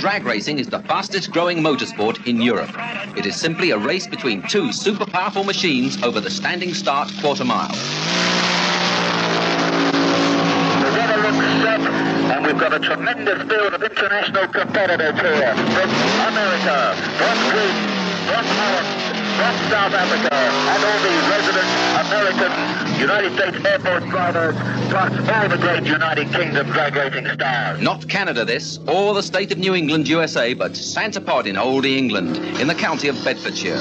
Drag racing is the fastest growing motorsport in Europe. It is simply a race between two super powerful machines over the standing start quarter mile. The weather looks set, and we've got a tremendous field of international competitors here. From America, from Greece, from Holland, from South Africa, and all the resident American United States Air Force drivers, plus all the great United Kingdom drag racing stars. Not Canada this, or the state of New England, USA, but Santa Pod in Olde, England, in the county of Bedfordshire.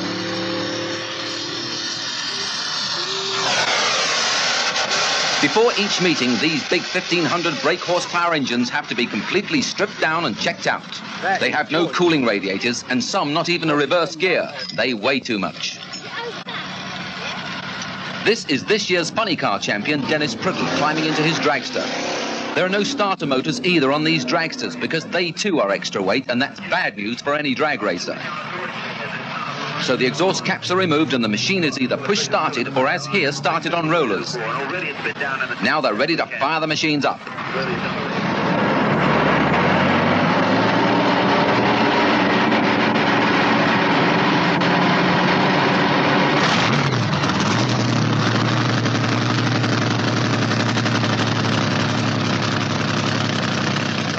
Before each meeting, these big 1,500 brake horsepower engines have to be completely stripped down and checked out. They have no cooling radiators, and some not even a reverse gear. They weigh too much. This is this year's funny car champion, Dennis Priddle, climbing into his dragster. There are no starter motors either on these dragsters because they too are extra weight, and that's bad news for any drag racer. So the exhaust caps are removed and the machine is either push-started or, as here, started on rollers. Now they're ready to fire the machines up.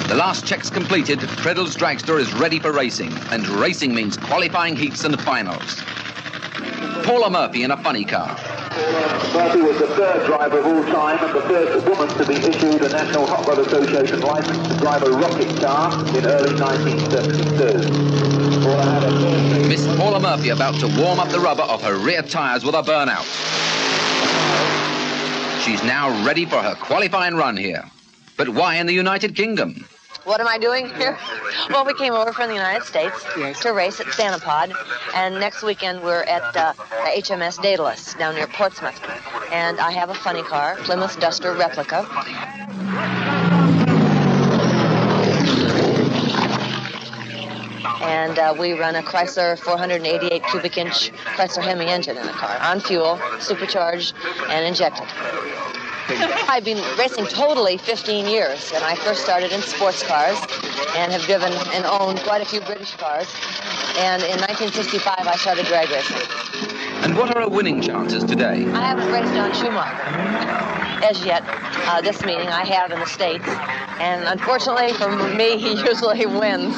The last check's completed, Priddle's dragster is ready for racing, and racing means qualifying heats and finals. Paula Murphy in a funny car. Murphy was the third driver of all time and the first woman to be issued a National Hot Rod Association license to drive a rocket car in early 1972. Miss Paula Murphy about to warm up the rubber of her rear tyres with a burnout. She's now ready for her qualifying run here. But why in the United Kingdom? What am I doing here? Well, we came over from the United States to race at Santa Pod, and next weekend we're at HMS Daedalus down near Portsmouth. And I have a funny car, Plymouth Duster replica. And we run a Chrysler 488 cubic inch Chrysler Hemi engine in the car, on fuel, supercharged, and injected. I've been racing totally 15 years, and I first started in sports cars and have driven and owned quite a few British cars. And in 1965, I started drag racing. And what are her winning chances today? I haven't raced on Schumacher as yet. This meeting I have in the States, and unfortunately for me, he usually wins.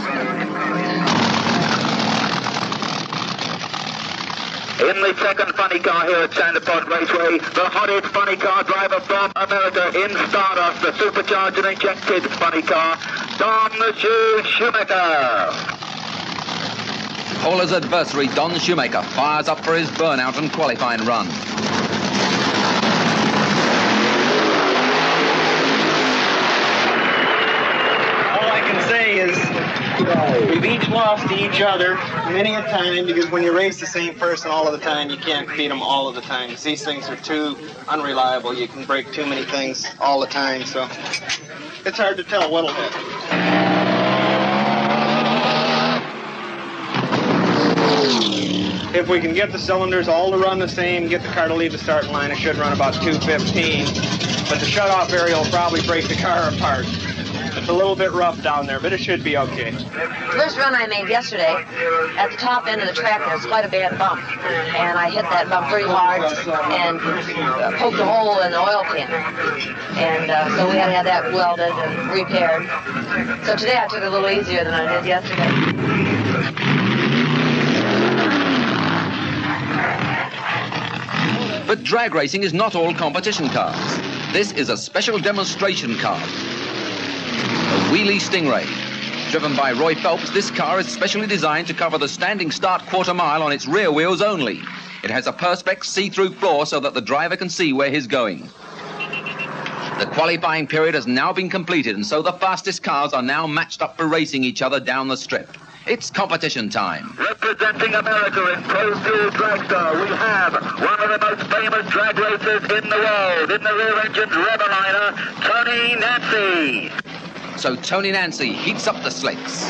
In the second funny car here at Santa Pod Raceway, the hottest funny car driver from America in Stardust, the supercharged and injected funny car, Don Schumacher. Paula's adversary, Don Schumacher, fires up for his burnout and qualifying run. All I can say is we've each lost to each other many a time, because when you race the same person all of the time, you can't beat them all of the time. These things are too unreliable. You can break too many things all the time, so it's hard to tell what'll hit. If we can get the cylinders all to run the same, get the car to leave the starting line, it should run about 215. But the shutoff area will probably break the car apart. It's a little bit rough down there, but it should be okay. First run I made yesterday, at the top end of the track, there's quite a bad bump. And I hit that bump pretty hard and poked a hole in the oil can. And so we had to have that welded and repaired. So today I took it a little easier than I did yesterday. But drag racing is not all competition cars. This is a special demonstration car. A wheelie Stingray. Driven by Roy Phelps, this car is specially designed to cover the standing start quarter mile on its rear wheels only. It has a perspex see-through floor so that the driver can see where he's going. The qualifying period has now been completed, and so the fastest cars are now matched up for racing each other down the strip. It's competition time. Representing America in Pro Fuel Dragster, we have one of the most famous drag racers in the world, in the rear-engined rubber liner, Tony Nancy. So Tony Nancy heats up the slicks.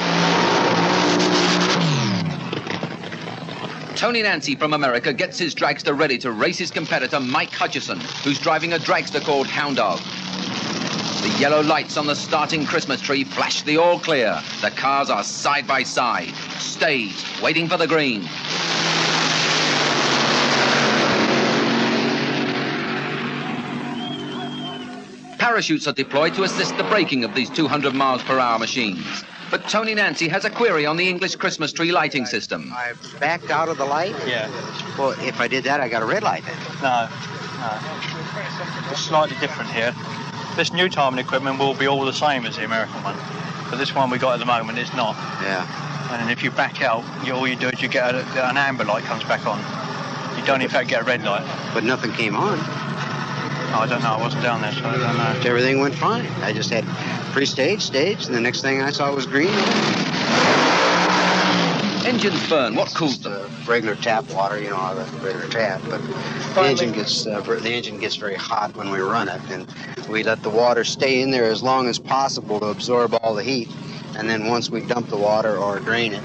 Tony Nancy from America gets his dragster ready to race his competitor, Mike Hutchison, who's driving a dragster called Hound Dog. The yellow lights on the starting Christmas tree flash the all clear. The cars are side by side, staged, waiting for the green. Parachutes are deployed to assist the braking of these 200 miles per hour machines. But Tony Nancy has a query on the English Christmas tree lighting system. I backed out of the light? Yeah. Well, if I did that, I got a red light then. No. It's slightly different here. This new timing equipment will be all the same as the American one. But this one we got at the moment is not. Yeah. And if you back out, all you do is you get an amber light comes back on. You don't in fact get a red light. But nothing came on. I don't know, I wasn't down there, so I don't know. Everything went fine. I just had pre-stage, and the next thing I saw was green. Engines burn. What cools them? Regular tap water, you know, the regular tap. But the engine gets very hot when we run it, and we let the water stay in there as long as possible to absorb all the heat. And then once we dump the water or drain it,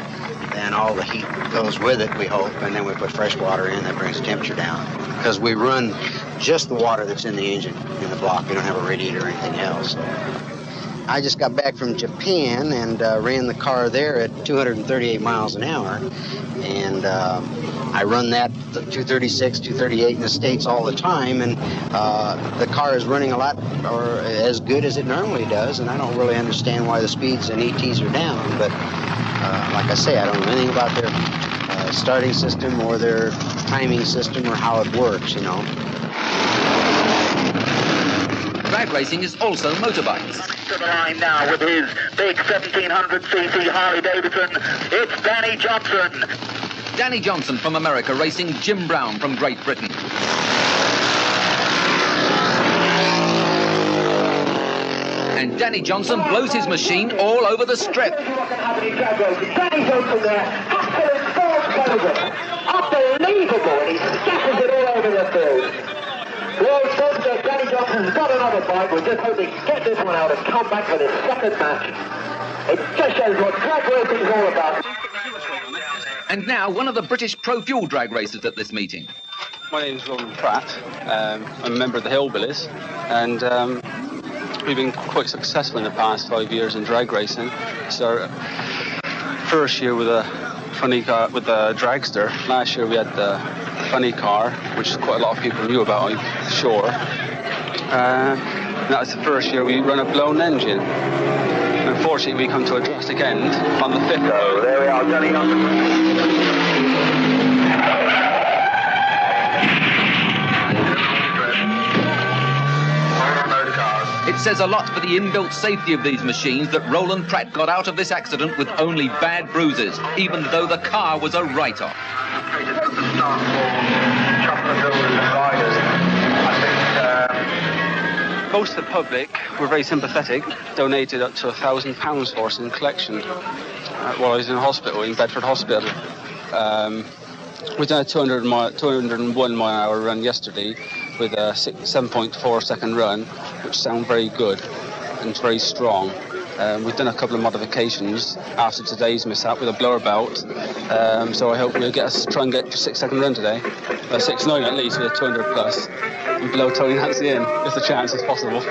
then all the heat goes with it, we hope, and then we put fresh water in that brings the temperature down. Because we run just the water that's in the engine, in the block. We don't have a radiator or anything else. I just got back from Japan and ran the car there at 238 miles an hour. And I run that 236, 238 in the States all the time. And the car is running a lot, or as good as it normally does. And I don't really understand why the speeds and ETs are down. But like I say, I don't know anything about their starting system or their timing system or how it works, you know. Drag racing is also motorbikes. To the line now with his big 1700cc Harley Davidson. It's Danny Johnson. Danny Johnson from America racing Jim Brown from Great Britain. And Danny Johnson blows his machine all over the strip. Danny Johnson there, absolute sports clover. Unbelievable, and he scatters it all over the field. Well, folks, Danny Johnson's got another bike. We're just hoping to get this one out and come back for this second match. It just shows what drag racing is all about. And now, one of the British pro-fuel drag racers at this meeting. My name is Roland Pratt. I'm a member of the Hillbillies, and we've been quite successful in the past 5 years in drag racing. It's our first year with a funny car, with a dragster. Last year we had the funny car, which quite a lot of people knew about, I'm sure. That was the first year we run a blown engine. Unfortunately, we come to a drastic end on the fifth row. There we are, Danny Johnson. It says a lot for the inbuilt safety of these machines that Roland Pratt got out of this accident with only bad bruises, even though the car was a write-off. Most of the public were very sympathetic, donated up to £1,000 for us in collection while I was in hospital, in Bedford Hospital. We done a 201 mile an hour run yesterday with a 7.4 second run, which sound very good and very strong. We've done a couple of modifications after today's mishap with a blower belt, so I hope we'll try and get a 6 second run today, 6.9 at least with a 200 plus, and blow Tony Nancy in if the chance is possible.